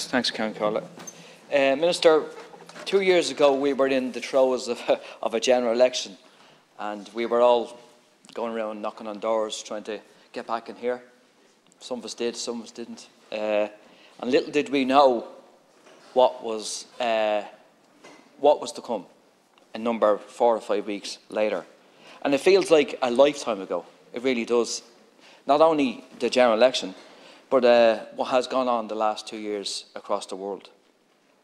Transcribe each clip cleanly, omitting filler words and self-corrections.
Thanks, Councillor. Minister, 2 years ago we were in the throes of a general election, and we were all going around knocking on doors trying to get back in here. Some of us did, some of us didn't. And little did we know what was to come a number 4 or 5 weeks later. And it feels like a lifetime ago. It really does. Not only the general election, but what has gone on the last 2 years across the world.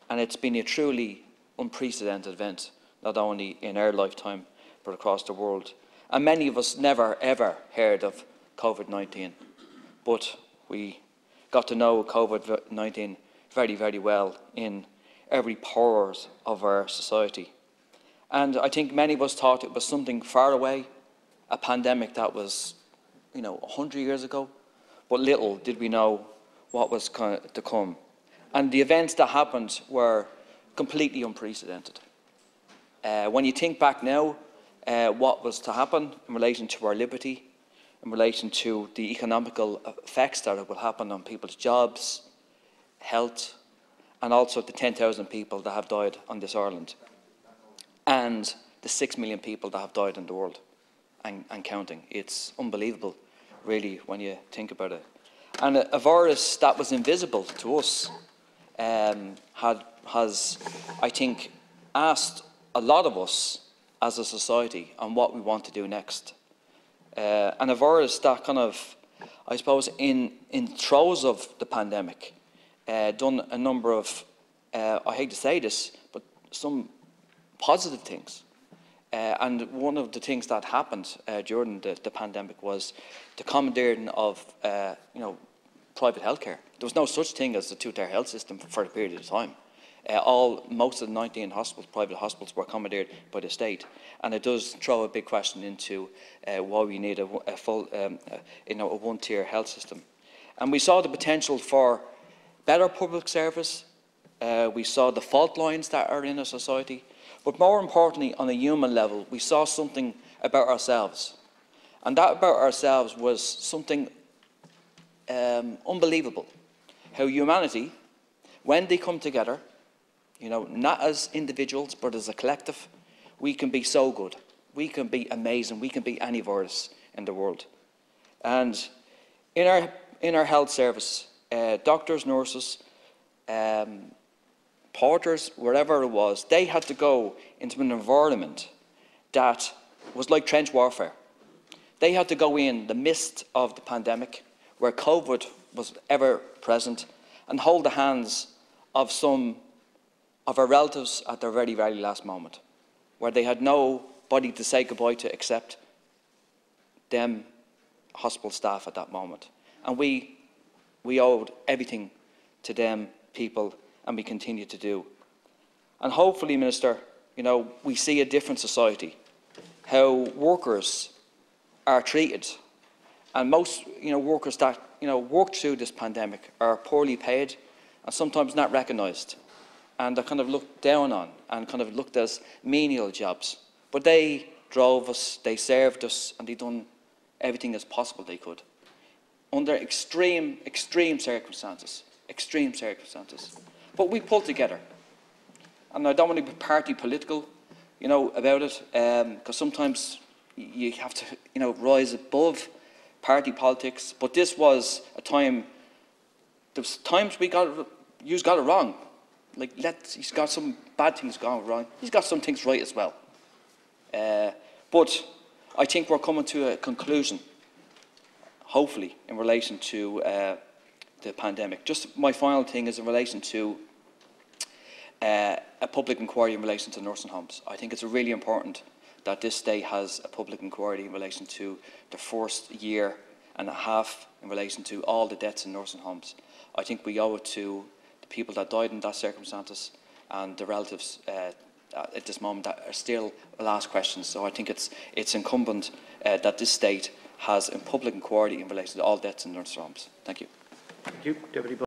And it's been a truly unprecedented event, not only in our lifetime, but across the world. And many of us never, ever heard of COVID-19. But we got to know COVID-19 very, very well in every pores of our society. And I think many of us thought it was something far away, a pandemic that was, 100 years ago. But little did we know what was to come. And the events that happened were completely unprecedented. When you think back now, what was to happen in relation to our liberty, in relation to the economical effects that it will happen on people's jobs, health, and also the 10,000 people that have died on this island, and the 6 million people that have died in the world, and counting. It's unbelievable, really, when you think about it. And a virus that was invisible to us has, I think, asked a lot of us as a society on what we want to do next. And a virus that kind of, I suppose, in throes of the pandemic, done a number of, I hate to say this, but some positive things. And one of the things that happened during the pandemic was the commandeering of, private healthcare. There was no such thing as a two-tier health system for a period of time. Most of the 19 hospitals, private hospitals, were commandeered by the state, and it does throw a big question into why we need a full, a one-tier health system. And we saw the potential for better public service. We saw the fault lines that are in a society, but more importantly, on a human level, we saw something about ourselves, and that about ourselves was something unbelievable. How humanity, when they come together, not as individuals, but as a collective, we can be so good. We can be amazing. We can beat any virus in the world. And in our health service, doctors, nurses, porters, wherever it was, they had to go into an environment that was like trench warfare. They had to go in the midst of the pandemic, where COVID was ever present, and hold the hands of some of our relatives at their very, very last moment, where they had nobody to say goodbye to except them hospital staff at that moment. And we owed everything to them people, and we continue to do. And hopefully, Minister, we see a different society, how workers are treated. And most workers that worked through this pandemic are poorly paid and sometimes not recognised, and they're kind of looked down on and kind of looked as menial jobs. But they drove us, they served us, and they done everything as possible they could under extreme circumstances. But we pulled together, and I don't want to be party political, about it, because sometimes you have to, rise above party politics. But this was a time. There was times you got it wrong. He's got some bad things going wrong. He's got some things right as well. But I think we're coming to a conclusion, hopefully, in relation to the pandemic. Just my final thing is in relation to a public inquiry in relation to nursing homes. I think it's really important that this state has a public inquiry in relation to the first year and a half in relation to all the deaths in nursing homes. I think we owe it to the people that died in that circumstances and the relatives at this moment that are still asked questions. So I think it's incumbent that this state has a public inquiry in relation to all deaths in nursing homes. Thank you. Thank you, Deputy.